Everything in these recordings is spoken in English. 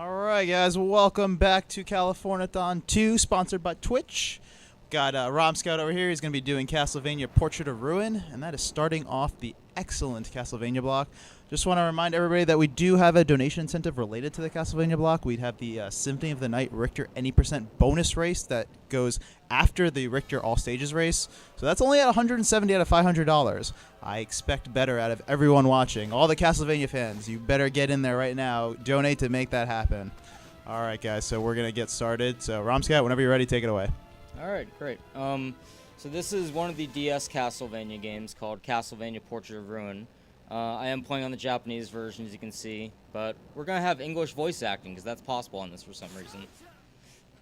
Alright guys, welcome back to Californiathon 2, sponsored by Twitch. Got Romscout over here. He's going to be doing Castlevania Portrait of Ruin, and that is starting off the excellent Castlevania block. Just want to remind everybody that we do have a donation incentive related to the Castlevania block. We'd have the Symphony of the Night Richter any percent bonus race that goes after the Richter All Stages race. So that's only at $170 out of $500. I expect better out of everyone watching. All the Castlevania fans, you better get in there right now. Donate to make that happen. All right, guys, so we're going to get started. So, Romscout, whenever you're ready, take it away. All right, great. So this is one of the DS Castlevania games called Castlevania Portrait of Ruin. I am playing on the Japanese version, as you can see, but we're going to have English voice acting, because that's possible on this for some reason.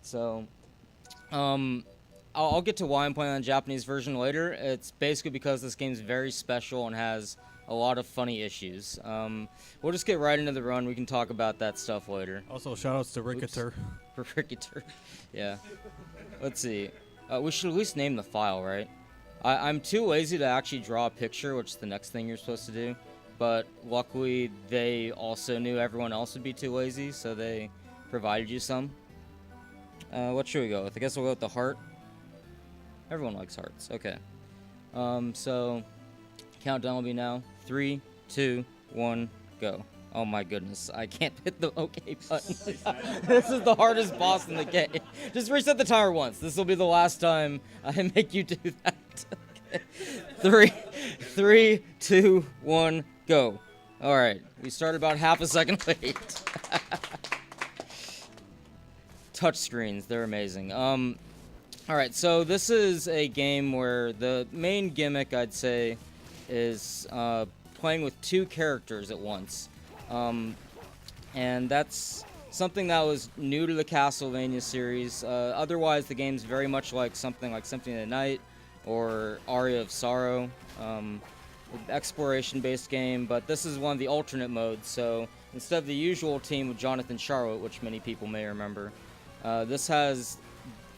So, I'll get to why I'm playing on the Japanese version later. It's basically because this game's very special and has a lot of funny issues. We'll just get right into the run. We can talk about that stuff later. Also, shoutouts to Ricketer. Ricketer. Yeah. Let's see. We should at least name the file, right? I'm too lazy to actually draw a picture, which is the next thing you're supposed to do. But luckily, they also knew everyone else would be too lazy, so they provided you some. What should we go with? I guess we'll go with the heart. Everyone likes hearts. Okay. So, countdown will be now. 3, 2, 1, go. Oh my goodness, I can't hit the OK button. This is the hardest boss in the game. Just reset the timer once. This will be the last time I make you do that. Okay. 3, 2, 1, go. Alright, we started about half a second late. Touchscreens, they're amazing. Alright, so this is a game where the main gimmick, I'd say, is playing with two characters at once. And that's something that was new to the Castlevania series. Otherwise, the game's very much like something like Symphony of the Night or Aria of Sorrow, exploration-based game, but this is one of the alternate modes, so instead of the usual team with Jonathan Charlotte, which many people may remember, this has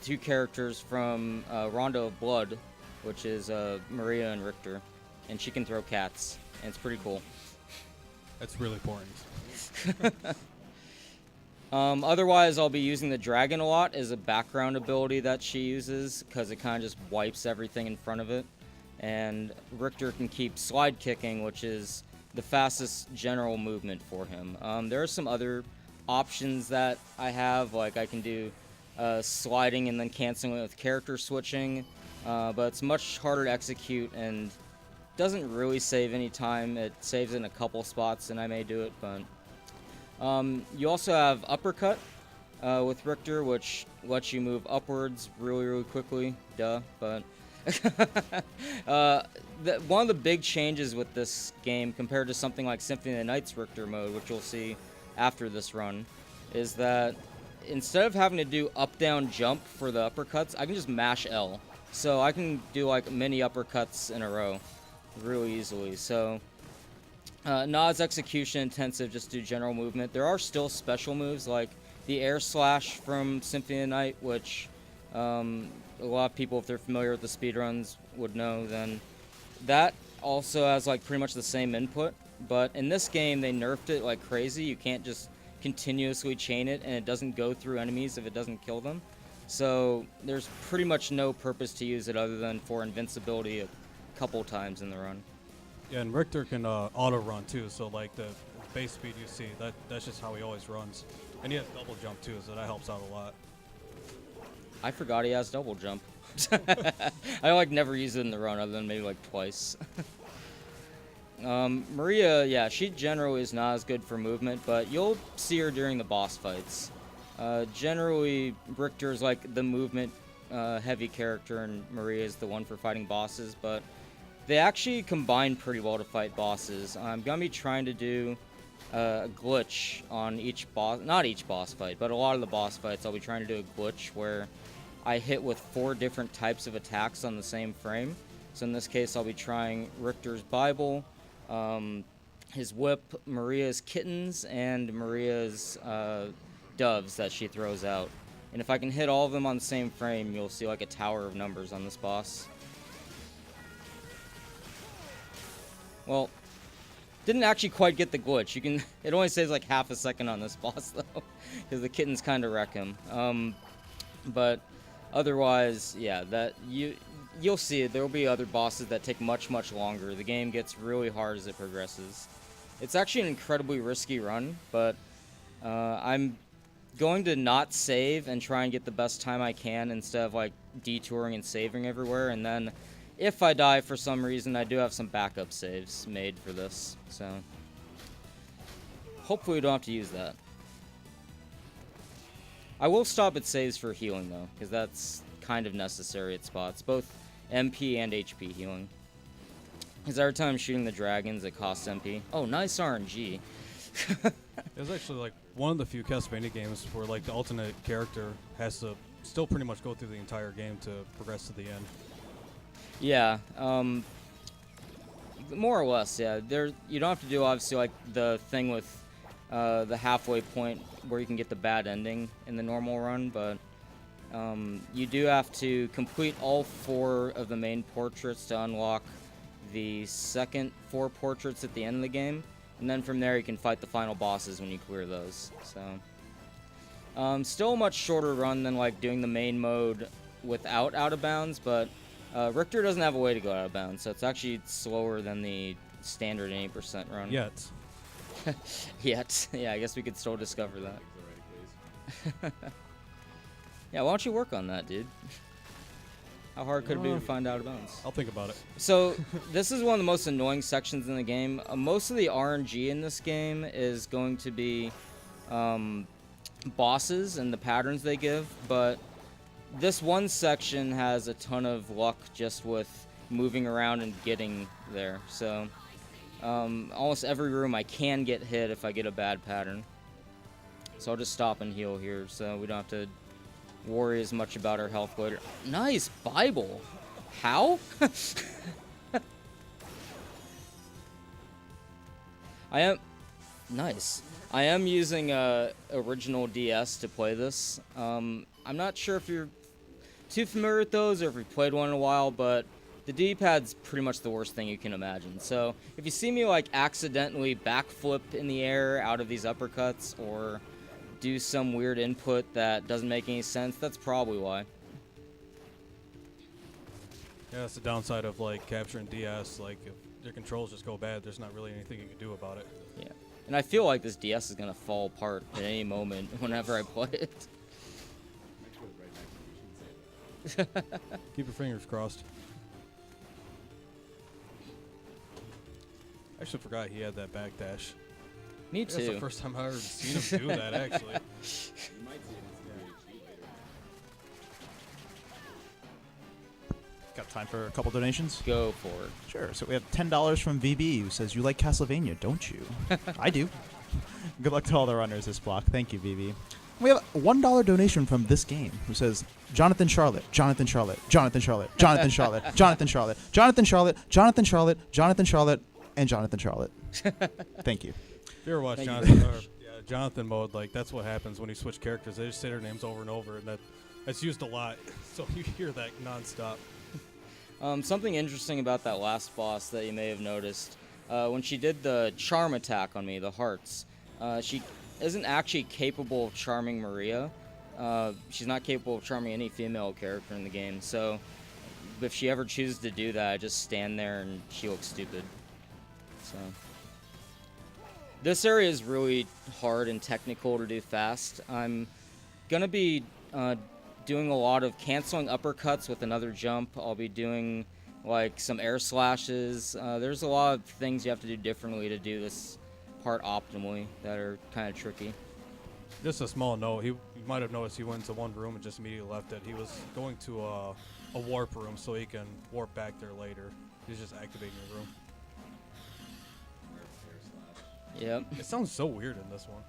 two characters from Rondo of Blood, which is Maria and Richter, and she can throw cats, and it's pretty cool. That's really important. Otherwise, I'll be using the dragon a lot as a background ability that she uses, because it kind of just wipes everything in front of it. And Richter can keep slide kicking, which is the fastest general movement for him. There are some other options that I have, like I can do sliding and then canceling it with character switching, but it's much harder to execute and doesn't really save any time. It saves in a couple spots, and I may do it, but you also have uppercut with Richter, which lets you move upwards really, really quickly. Duh, but one of the big changes with this game compared to something like Symphony of the Night's Richter mode, which you'll see after this run, is that instead of having to do up-down jump for the uppercuts, I can just mash L. So I can do like mini uppercuts in a row really easily. So not as execution intensive, just do general movement. There are still special moves like the air slash from Symphony of the Night, which a lot of people, if they're familiar with the speedruns, would know. Then that also has like pretty much the same input, but in this game they nerfed it like crazy. You can't just continuously chain it, and it doesn't go through enemies if it doesn't kill them. So there's pretty much no purpose to use it other than for invincibility a couple times in the run. Yeah, and Richter can auto run too, so like the base speed you see, that's just how he always runs. And he has double jump too, so that helps out a lot. I forgot he has double jump. I like never use it in the run other than maybe like twice. Maria, yeah, she generally is not as good for movement, but you'll see her during the boss fights. Generally, Richter's like the movement heavy character, and Maria is the one for fighting bosses, but they actually combine pretty well to fight bosses. I'm going to be trying to do a glitch on each boss, not each boss fight, but a lot of the boss fights. I'll be trying to do a glitch where I hit with 4 different types of attacks on the same frame. So in this case, I'll be trying Richter's Bible, his whip, Maria's kittens, and Maria's doves that she throws out. And if I can hit all of them on the same frame, you'll see like a tower of numbers on this boss. Well, Didn't actually quite get the glitch. It only saves like half a second on this boss though, because the kittens kind of wreck him. But otherwise, yeah, you'll see it. There will be other bosses that take much longer. The game gets really hard as it progresses. It's actually an incredibly risky run, but I'm going to not save and try and get the best time I can instead of like detouring and saving everywhere. And then if I die for some reason, I do have some backup saves made for this. So hopefully we don't have to use that. I will stop at saves for healing though, because that's kind of necessary at spots, both MP and HP healing. Because every time I'm shooting the dragons, it costs MP. Oh, nice RNG. It was actually like one of the few Castlevania games where like the alternate character has to still pretty much go through the entire game to progress to the end. Yeah, more or less, yeah. You don't have to do obviously like the thing with the halfway point where you can get the bad ending in the normal run, but you do have to complete all 4 of the main portraits to unlock the second 4 portraits at the end of the game. And then from there, you can fight the final bosses when you clear those. So, still a much shorter run than like doing the main mode without out of bounds, but Richter doesn't have a way to go out of bounds, so it's actually slower than the standard 80% run. Yet. Yet, yeah, I guess we could still discover that. Yeah, why don't you work on that, dude? How hard could it be to find out of bounds? I'll think about it. So, this is one of the most annoying sections in the game. Most of the RNG in this game is going to be bosses and the patterns they give, but this one section has a ton of luck just with moving around and getting there. So, almost every room I can get hit if I get a bad pattern. So I'll just stop and heal here so we don't have to worry as much about our health later. Nice Bible. How? Nice. I am using original DS to play this. I'm not sure if you're too familiar with those or if you've played one in a while, but the D-pad's pretty much the worst thing you can imagine. So if you see me like accidentally backflip in the air out of these uppercuts or do some weird input that doesn't make any sense, that's probably why. Yeah, that's the downside of like capturing DS. Like if your controls just go bad, there's not really anything you can do about it. Yeah, and I feel like this DS is gonna fall apart at any moment whenever I play it. Keep your fingers crossed. I actually forgot he had that backdash. Me too. That's the first time I've ever seen him do that, actually. Got time for a couple donations? Go for it. Sure. So we have $10 from VB who says, "You like Castlevania, don't you?" I do. Good luck to all the runners this block. Thank you, VB. We have a $1 donation from this game who says, "Jonathan Charlotte, Jonathan Charlotte, Jonathan Charlotte, Jonathan Charlotte, Jonathan Charlotte, Jonathan Charlotte, Jonathan Charlotte, Jonathan Charlotte, and Jonathan Charlotte." Thank you. If you ever watch Thank Jonathan mode, like that's what happens when you switch characters. They just say their names over and over, and that's used a lot. So you hear that nonstop. Something interesting about that last boss that you may have noticed, when she did the charm attack on me, the hearts, she isn't actually capable of charming Maria. She's not capable of charming any female character in the game, so if she ever chooses to do that, I just stand there and she looks stupid. So this area is really hard and technical to do fast. I'm gonna be doing a lot of canceling uppercuts with another jump. I'll be doing like some air slashes. There's a lot of things you have to do differently to do this part optimally that are kind of tricky. Just a small note. You might have noticed he went into one room and just immediately left it. He was going to a warp room so he can warp back there later. He's just activating the room. Yep. It sounds so weird in this one.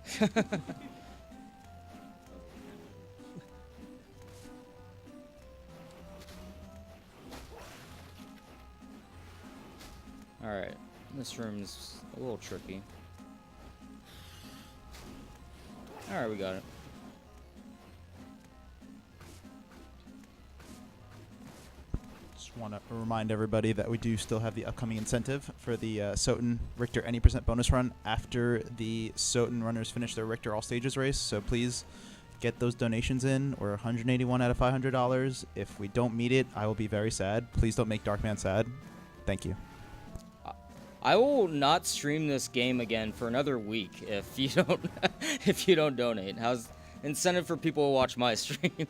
Alright, this room's a little tricky. Alright, we got it. Just want to remind everybody that we do still have the upcoming incentive for the Soten Richter any percent bonus run after the Soten runners finish their Richter all stages race. So please get those donations in. We're 181 out of $500. If we don't meet it, I will be very sad. Please don't make Darkman sad. Thank you. I will not stream this game again for another week if you don't if you don't donate. How's incentive for people to watch my stream?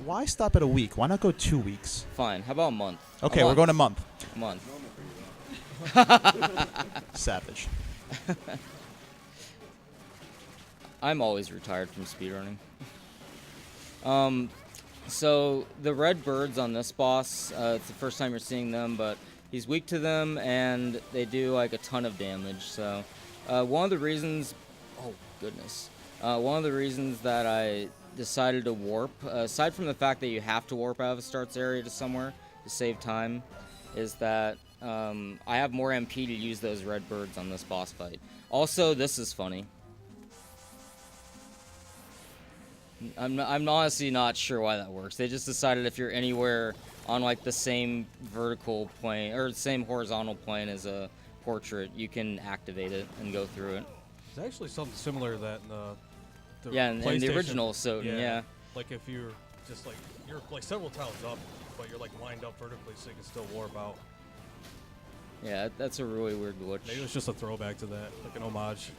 Why stop at a week? Why not go 2 weeks? Fine. How about a month? Okay, we're going a month. A month. Savage. I'm always retired from speedrunning. So the red birds on this boss, it's the first time you're seeing them, but he's weak to them, and they do like a ton of damage. So one of the reasons, oh goodness, one of the reasons that I decided to warp, aside from the fact that you have to warp out of a starts area to somewhere to save time, is that I have more MP to use those red birds on this boss fight. Also, this is funny. I'm honestly not sure why that works. They just decided if you're anywhere on like the same vertical plane or the same horizontal plane as a portrait, you can activate it and go through it. There's actually something similar to that in the Yeah, in the PlayStation. original Soten, yeah. Like if you're just like you're like several tiles up, but you're like lined up vertically, so you can still warp out. Yeah, that's a really weird glitch. Maybe it's just a throwback to that, like an homage.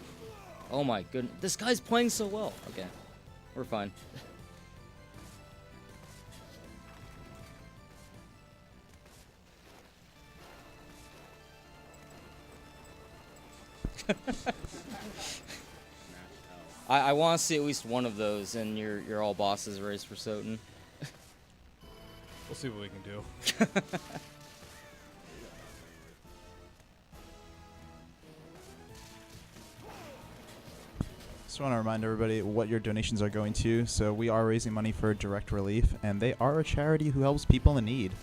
Oh my goodness, this guy's playing so well. Okay, we're fine. I want to see at least one of those in your all bosses race for Soten. We'll see what we can do. Just want to remind everybody what your donations are going to. So we are raising money for Direct Relief, and they are a charity who helps people in need.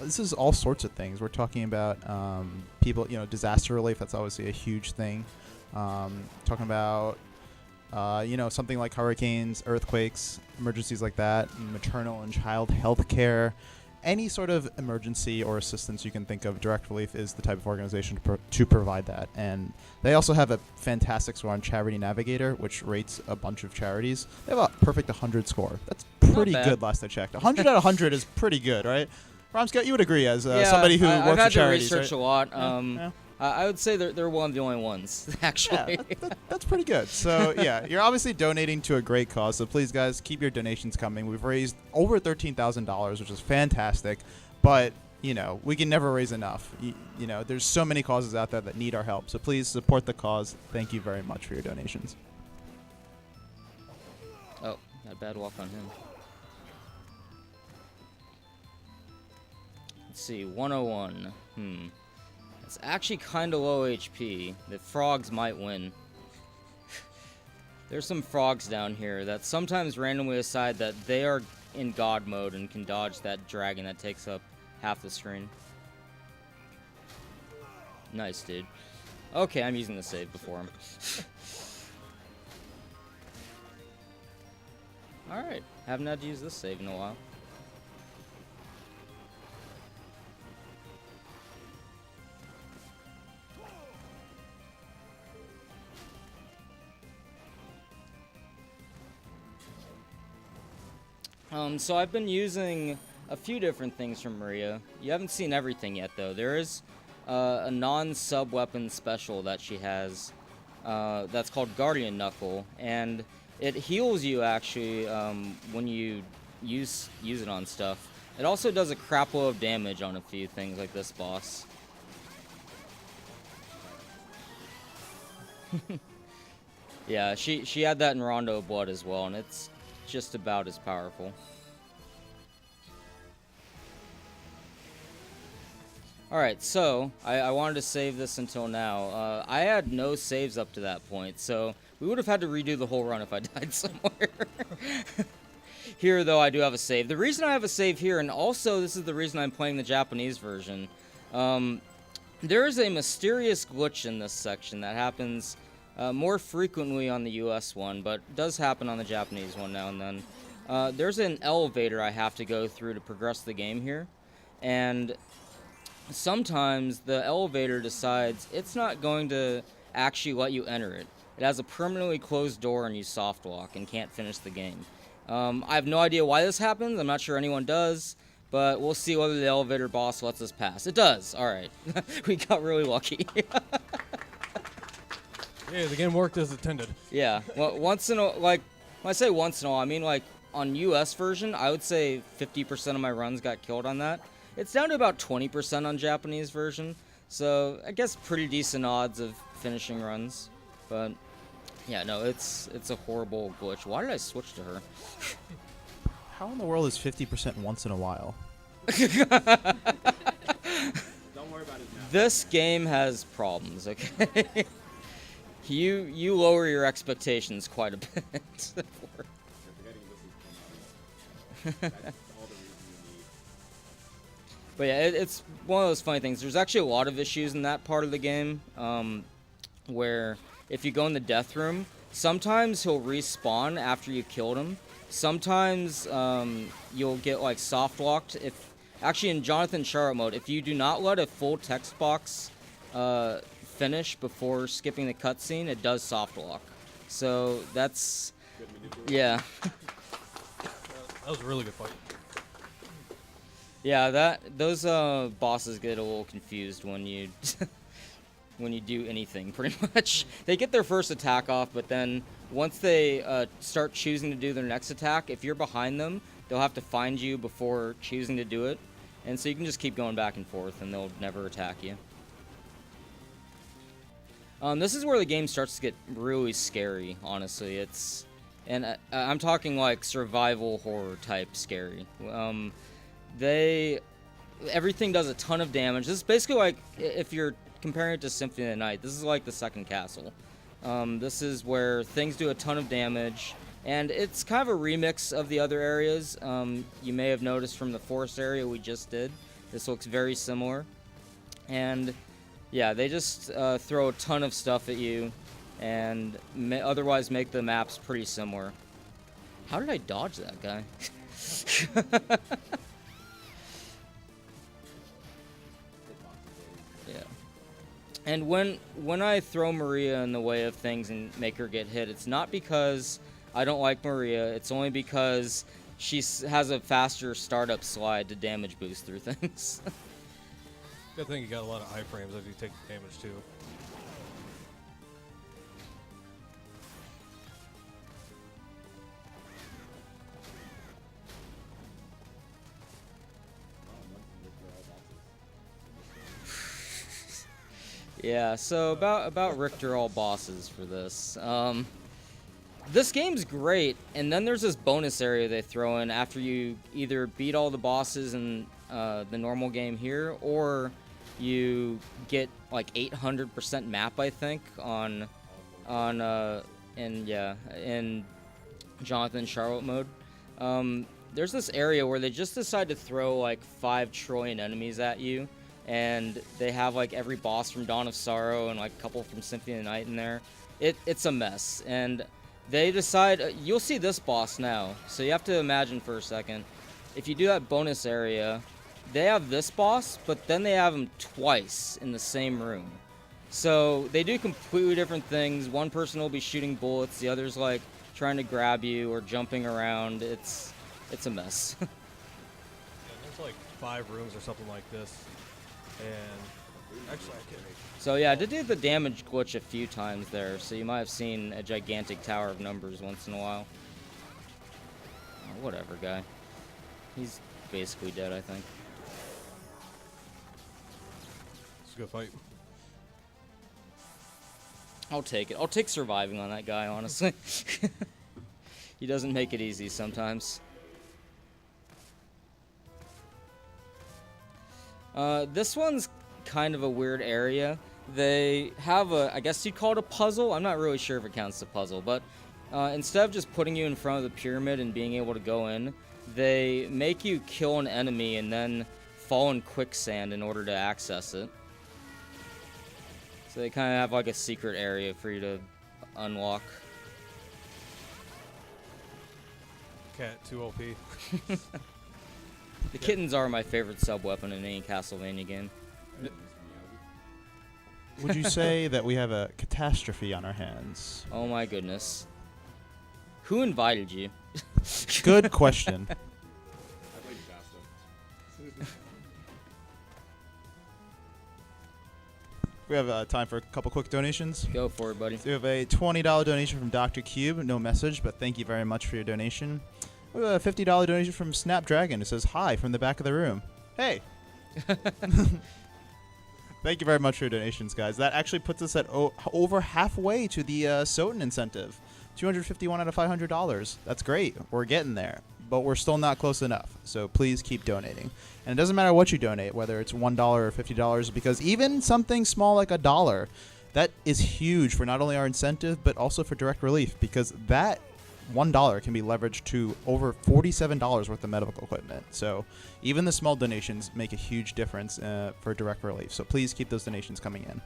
This is all sorts of things. We're talking about people, disaster relief. That's obviously a huge thing. Talking about, something like hurricanes, earthquakes, emergencies like that, maternal and child health care. Any sort of emergency or assistance you can think of, Direct Relief is the type of organization to provide that. And they also have a fantastic score on Charity Navigator, which rates a bunch of charities. They have a perfect 100 score. That's pretty good last I checked. 100 out of 100 is pretty good, right? Romscout, you would agree as somebody who works I've had with charities, to research right? a lot. Yeah. I would say they're one of the only ones, actually. Yeah, that's pretty good. So, yeah, you're obviously donating to a great cause. So, please, guys, keep your donations coming. We've raised over $13,000, which is fantastic. But, we can never raise enough. There's so many causes out there that need our help. So, please support the cause. Thank you very much for your donations. Oh, got a bad walk on him. Let's see, 101. It's actually kind of low HP. The frogs might win. There's some frogs down here that sometimes randomly decide that they are in God mode and can dodge that dragon that takes up half the screen. Nice, dude. Okay, I'm using the save before him. Alright, haven't had to use this save in a while. So I've been using a few different things from Maria. You haven't seen everything yet, though. There is a non-sub weapon special that she has that's called Guardian Knuckle, and it heals you actually when you use it on stuff. It also does a crap load of damage on a few things like this boss. Yeah, she had that in Rondo Blood as well, and it's just about as powerful. Alright, so I wanted to save this until now. I had no saves up to that point, so we would have had to redo the whole run if I died somewhere. Here, though, I do have a save. The reason I have a save here, and also this is the reason I'm playing the Japanese version, there is a mysterious glitch in this section that happens more frequently on the US one, but does happen on the Japanese one now and then. There's an elevator I have to go through to progress the game here, and sometimes the elevator decides it's not going to actually let you enter it. It has a permanently closed door and you soft lock and can't finish the game. I have no idea why this happens. I'm not sure anyone does, but we'll see whether the elevator boss lets us pass. It does. All right. We got really lucky. Yeah, the game worked as intended. Yeah. Well, once in a, like, when I say once in a while, I mean like on US version, I would say 50% of my runs got killed on that. It's down to about 20% on Japanese version. So I guess pretty decent odds of finishing runs. But yeah, no, it's a horrible glitch. Why did I switch to her? How in the world is 50% once in a while? Don't worry about it now. This game has problems, okay? You lower your expectations quite a bit. You're forgetting this is Konami. That's all the reason you need. But yeah, it's one of those funny things. There's actually a lot of issues in that part of the game, where if you go in the death room, sometimes he'll respawn after you killed him. Sometimes you'll get like soft locked. If actually in Jonathan Charlotte mode, if you do not let a full text box finish before skipping the cutscene, it does soft lock. So that's Good maneuver. yeah. That was a really good fight. Yeah, those bosses get a little confused when you when you do anything, pretty much. They get their first attack off, but then once they start choosing to do their next attack, if you're behind them, they'll have to find you before choosing to do it. And so you can just keep going back and forth, and they'll never attack you. This is where the game starts to get really scary, honestly. I'm talking like survival horror type scary. Everything does a ton of damage. This is basically like, if you're comparing it to Symphony of the Night, this is like the second castle. This is where things do a ton of damage, and it's kind of a remix of the other areas. You may have noticed from the forest area we just did. This looks very similar. And yeah, they just throw a ton of stuff at you, and otherwise make the maps pretty similar. How did I dodge that guy? Yeah. And when I throw Maria in the way of things and make her get hit, it's not because I don't like Maria. It's only because she has a faster startup slide to damage boost through things. Good thing you got a lot of iframes if you take the damage too. Yeah, so about Richter all bosses for this. This game's great, and then there's this bonus area they throw in after you either beat all the bosses in the normal game here, or you get like 800% map, I think, in Jonathan Charlotte mode. There's this area where they just decide to throw like 5 trillion enemies at you, and they have like every boss from Dawn of Sorrow and like a couple from Symphony of the Night in there. It's a mess, and they decide you'll see this boss now. So you have to imagine for a second, if you do that bonus area, they have this boss, but then they have him twice in the same room. So they do completely different things. One person will be shooting bullets, the other's like trying to grab you or jumping around. It's a mess. Yeah, there's like 5 rooms or something like this. And actually, I can't. So yeah, I did do the damage glitch a few times there, so you might have seen a gigantic tower of numbers once in a while. Oh, whatever, guy. He's basically dead, I think. It's a good fight. I'll take it. I'll take surviving on that guy, honestly. He doesn't make it easy sometimes. This one's kind of a weird area. They have I guess you'd call it a puzzle. I'm not really sure if it counts as a puzzle, but instead of just putting you in front of the pyramid and being able to go in, they make you kill an enemy and then fall in quicksand in order to access it. So they kind of have like a secret area for you to unlock. Cat 2 OP. The kittens are my favorite sub-weapon in any Castlevania game. Would you say that we have a catastrophe on our hands? Oh my goodness. Who invited you? Good question. I played Shasta. We have time for a couple quick donations. Go for it, buddy. So we have a $20 donation from Dr. Cube. No message, but thank you very much for your donation. We have a $50 donation from Snapdragon. It says, hi, from the back of the room. Hey. Thank you very much for your donations, guys. That actually puts us at over halfway to the Soten incentive. $251 out of $500. That's great. We're getting there, but we're still not close enough. So please keep donating. And it doesn't matter what you donate, whether it's $1 or $50, because even something small like $1, that is huge for not only our incentive, but also for direct relief, because that $1 can be leveraged to over $47 worth of medical equipment. So even the small donations make a huge difference for direct relief. So please keep those donations coming in.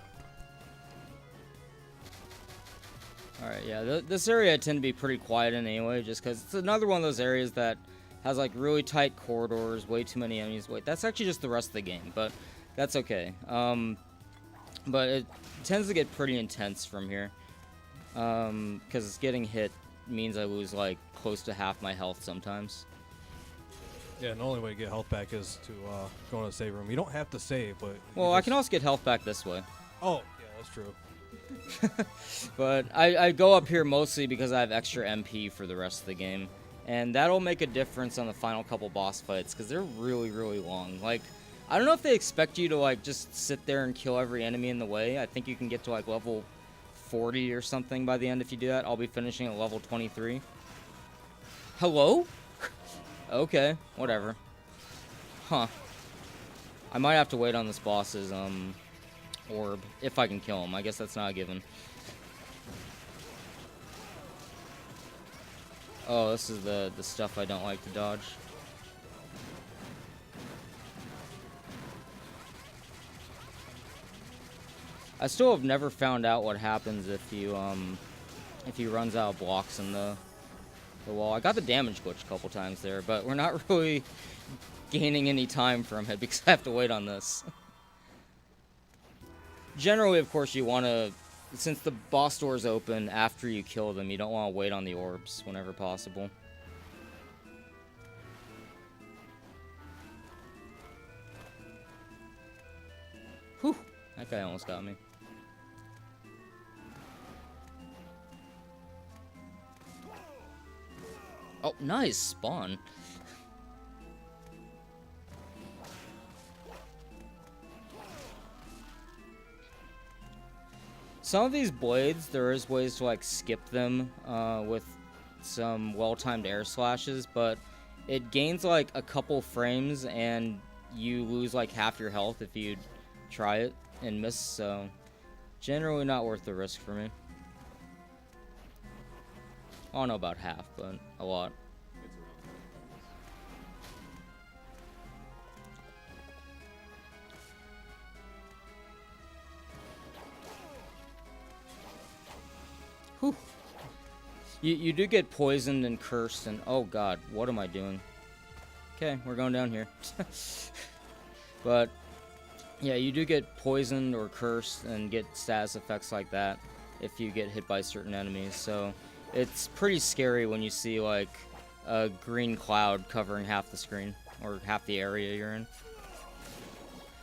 Alright, yeah, this area I tend to be pretty quiet in anyway, just because it's another one of those areas that has like really tight corridors, way too many enemies. Wait, that's actually just the rest of the game, but that's okay. But it tends to get pretty intense from here, because getting hit means I lose like close to half my health sometimes. Yeah, and the only way to get health back is to go in the save room. You don't have to save, but... Well, I can also get health back this way. Oh, yeah, that's true. But I go up here mostly because I have extra MP for the rest of the game. And that'll make a difference on the final couple boss fights, because they're really, really long. Like, I don't know if they expect you to, like, just sit there and kill every enemy in the way. I think you can get to, like, level 40 or something by the end if you do that. I'll be finishing at level 23. Hello? Okay, whatever. Huh. I might have to wait on this boss's, orb, if I can kill him. I guess that's not a given. Oh, this is the stuff I don't like to dodge. I still have never found out what happens if he runs out of blocks in the wall. I got the damage glitch a couple times there, but we're not really gaining any time from it because I have to wait on this. Generally, of course, you want to, since the boss doors open after you kill them, you don't want to wait on the orbs whenever possible. Whew, that guy almost got me. Oh, nice spawn. Some of these blades, there is ways to like skip them with some well-timed air slashes, but it gains like a couple frames and you lose like half your health if you try it and miss, so generally not worth the risk for me. I don't know about half, but a lot. Whew. You do get poisoned and cursed and oh god, what am I doing? Okay, we're going down here. But yeah, you do get poisoned or cursed and get status effects like that if you get hit by certain enemies, so it's pretty scary when you see like a green cloud covering half the screen or half the area you're in.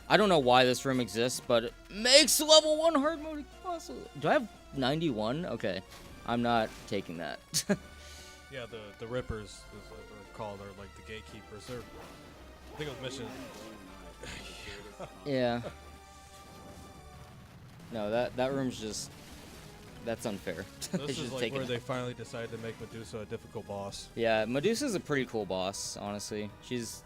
I don't know why this room exists, but it makes level 1 hard mode possible. Do I have 91? Okay, I'm not taking that. Yeah, the Rippers, as they're called, are like the gatekeepers. They're, I think it was mentioned. Yeah. No, that room's just, that's unfair. This is like where they finally decided to make Medusa a difficult boss. Yeah, Medusa's a pretty cool boss, honestly. She's,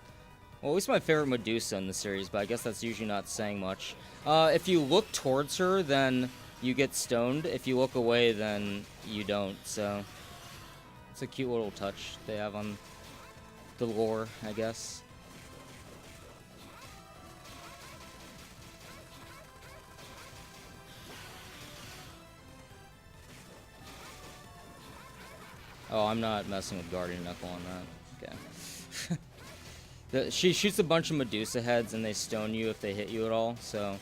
well, at least my favorite Medusa in the series, but I guess that's usually not saying much. If you look towards her, then you get stoned. If you look away, then you don't, so it's a cute little touch they have on the lore, I guess. Oh, I'm not messing with Guardian Knuckle on that. Okay. She shoots a bunch of Medusa heads and they stone you if they hit you at all. So.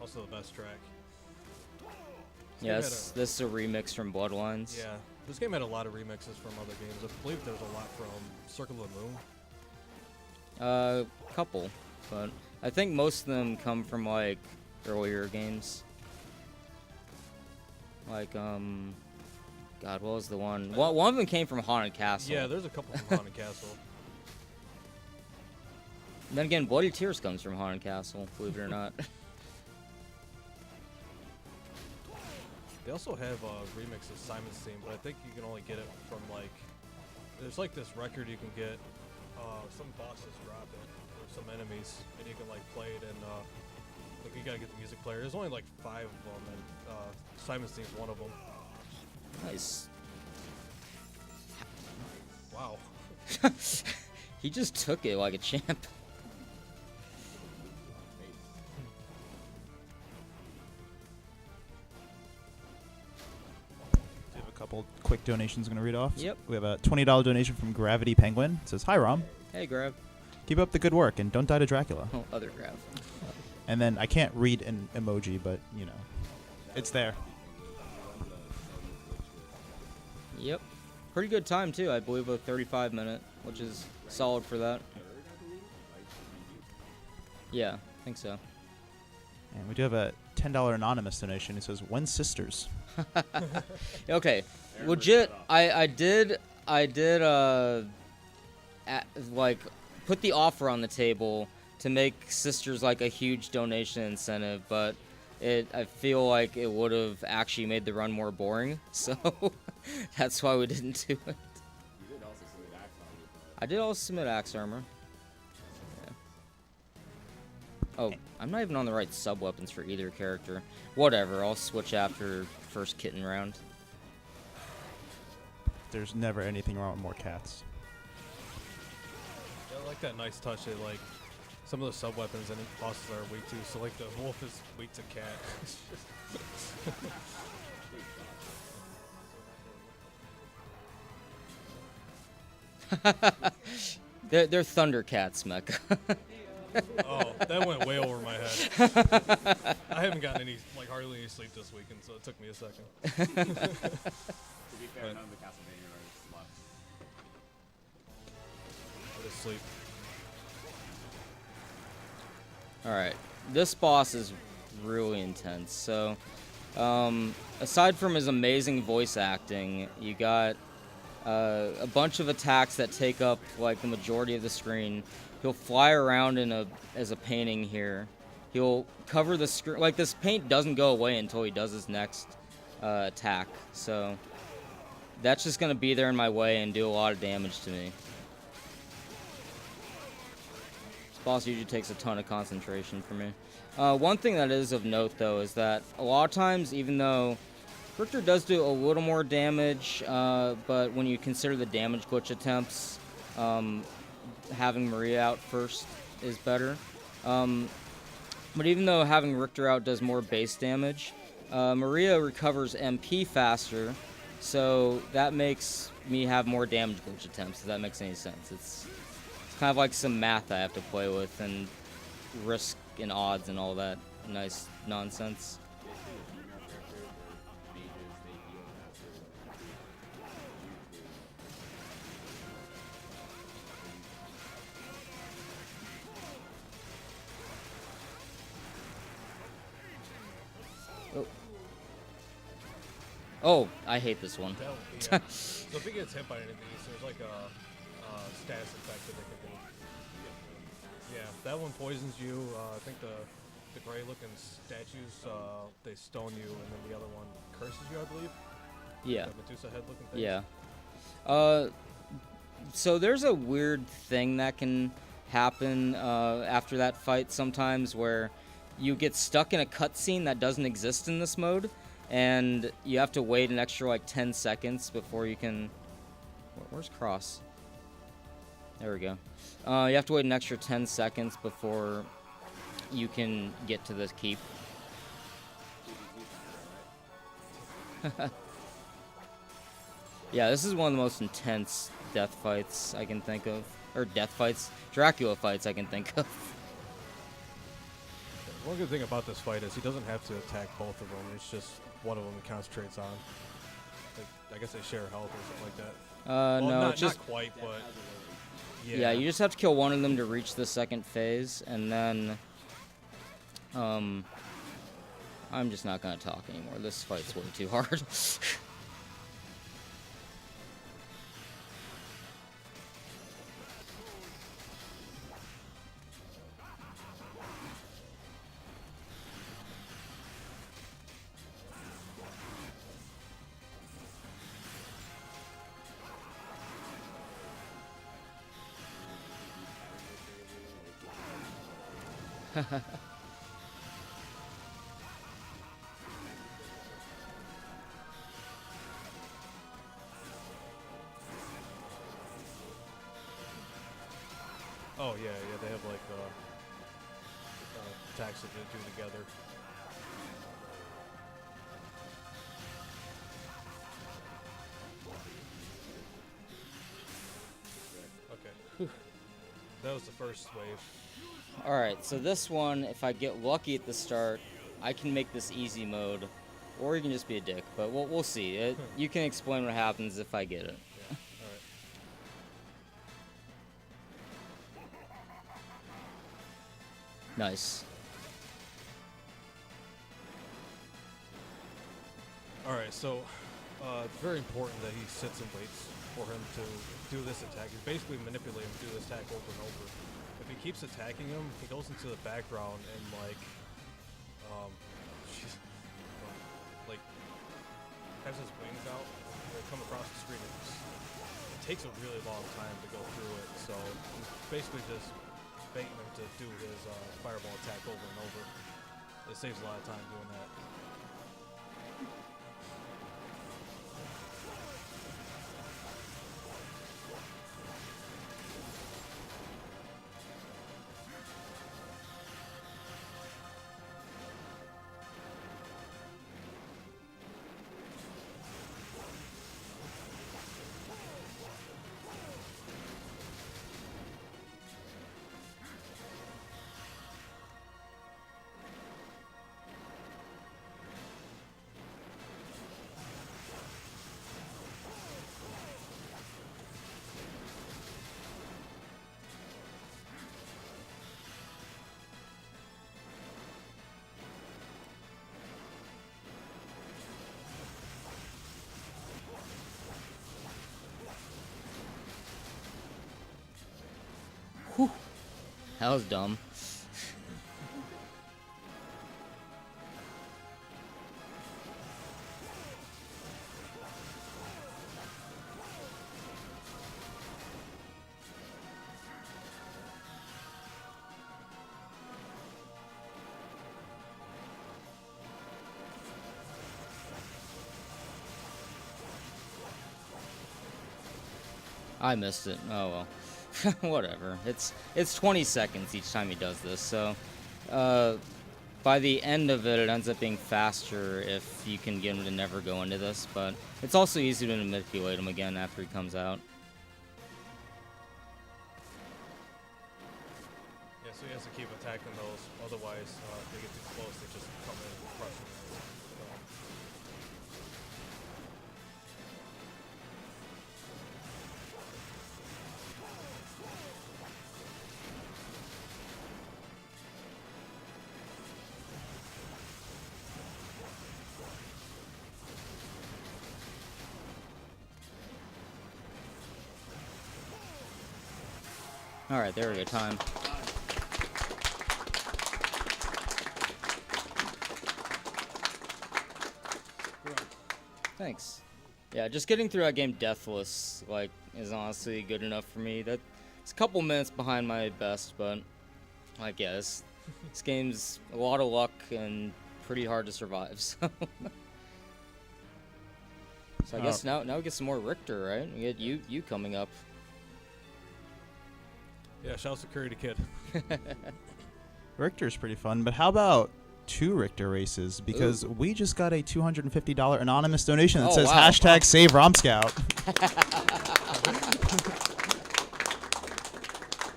Also the best track. Yes, this is a remix from Bloodlines. Yeah, this game had a lot of remixes from other games. I believe there was a lot from Circle of the Moon. Couple, but I think most of them come from like earlier games. Like God, what was the one? One of them came from Haunted Castle. Yeah, there's a couple from Haunted Castle. Then again, Bloody Tears comes from Haunted Castle, believe it or not. They also have a remix of Simon's theme, but I think you can only get it from like. There's like this record you can get. Some bosses drop it, or some enemies, and you can like play it. And like you gotta get the music player. There's only like 5 of them, and Simon's theme's one of them. Nice. Wow. He just took it like a champ. We have a couple quick donations I'm going to read off. Yep. We have a $20 donation from Gravity Penguin. It says, "Hi, Rom. Hey, Grav. Keep up the good work and don't die to Dracula." Oh, other Grav. And then I can't read an emoji, but, you know, it's there. Yep. Pretty good time, too. I believe a 35-minute, which is solid for that. Yeah, I think so. And we do have a $10 anonymous donation. It says, "When Sisters." Okay, legit. I did like put the offer on the table to make Sisters like a huge donation incentive, but I feel like it would have actually made the run more boring, so that's why we didn't do it. You did also submit Axe Armor. I did also submit Axe Armor. Yeah. Oh, I'm not even on the right sub weapons for either character. Whatever, I'll switch after first kitten round. There's never anything wrong with more cats. Yeah, I like that nice touch. They like some of the sub weapons and bosses are weak too. So like the wolf is weak to cat. They're Thundercats, Mecha. Oh, that went way over my head. I haven't gotten hardly any sleep this weekend, so it took me a second. To be fair, none of the Castlevania artists left. What is sleep? Alright, this boss is really intense. So, aside from his amazing voice acting, you got a bunch of attacks that take up like the majority of the screen. He'll fly around as a painting here. He'll cover the screen. Like, this paint doesn't go away until he does his next attack. So that's just going to be there in my way and do a lot of damage to me. This boss usually takes a ton of concentration for me. One thing that is of note, though, is that a lot of times, even though Richter does do a little more damage, but when you consider the damage glitch attempts, having Maria out first is better. But even though having Richter out does more base damage, Maria recovers MP faster, so that makes me have more damage glitch attempts, if that makes any sense. It's kind of like some math I have to play with, and risk and odds and all that nice nonsense. Oh, I hate this one. Yeah. So if he gets hit by anything, there's like a status effect that they can do. Yeah, that one poisons you. I think the gray-looking statues, they stone you, and then the other one curses you, I believe. Yeah. The Medusa head-looking thing. Yeah. So there's a weird thing that can happen after that fight sometimes, where you get stuck in a cutscene that doesn't exist in this mode, and you have to wait an extra like 10 seconds before you can. Where's Cross? There we go. You have to wait an extra 10 seconds before you can get to the keep. Yeah, this is one of the most intense death fights I can think of. Or death fights? Dracula fights I can think of. One good thing about this fight is he doesn't have to attack both of them. It's just one of them he concentrates on. Like, I guess they share health or something like that. Well, No, not, it's just... not quite, but... Yeah, you just have to kill one of them to reach the second phase, and then... I'm just not gonna talk anymore. This fight's way too hard. Oh, yeah, they have, like, attacks that they do together. Okay. That was the first wave. Alright, so this one, if I get lucky at the start, I can make this easy mode, or you can just be a dick, but we'll see. You can explain what happens if I get it. Yeah, alright. Nice. Alright, so it's very important that he sits and waits for him to do this attack. He's basically manipulating him to do this attack over and over. If he keeps attacking him, he goes into the background and like has his wings out and come across the screen. It takes a really long time to go through it, so he's basically just baiting him to do his fireball attack over and over. It saves a lot of time doing that. That was dumb. I missed it. Oh well. Whatever. It's 20 seconds each time he does this, so by the end of it, it ends up being faster if you can get him to never go into this, but it's also easy to manipulate him again after he comes out. Yeah, so he has to keep attacking those, otherwise if they get too close, they just come in and crush him. Alright, there we go, time. Thanks. Yeah, just getting through that game deathless, like, is honestly good enough for me. That's a couple minutes behind my best, but, like, yeah, this game's a lot of luck and pretty hard to survive, so. So I guess now we get some more Richter, right? We get you coming up. Yeah, shouts to Curry the Kid. Richter's pretty fun, but how about 2 Richter races? Because we just got a $250 anonymous donation that Oh, says wow. hashtag save Romscout.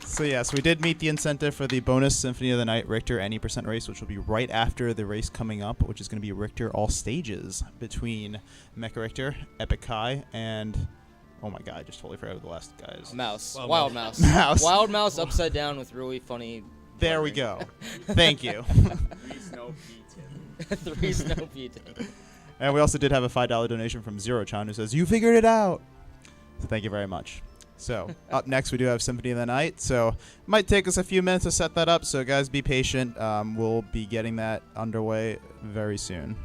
So yes, we did meet the incentive for the bonus Symphony of the Night Richter any percent race, which will be right after the race coming up, which is going to be Richter all stages between Mecha Richter, Epic Kai, and oh my god, I just totally forgot who the last guy is. Mouse. Wild Wild Mouse. Mouse. Mouse. Wild Mouse upside down with really funny. There we go. Thank you. 3 snow beat 3 snow feet. And we also did have a $5 donation from Zero-chan who says, "You figured it out." So thank you very much. So up next, we do have Symphony of the Night. So it might take us a few minutes to set that up. So guys, be patient. We'll be getting that underway very soon.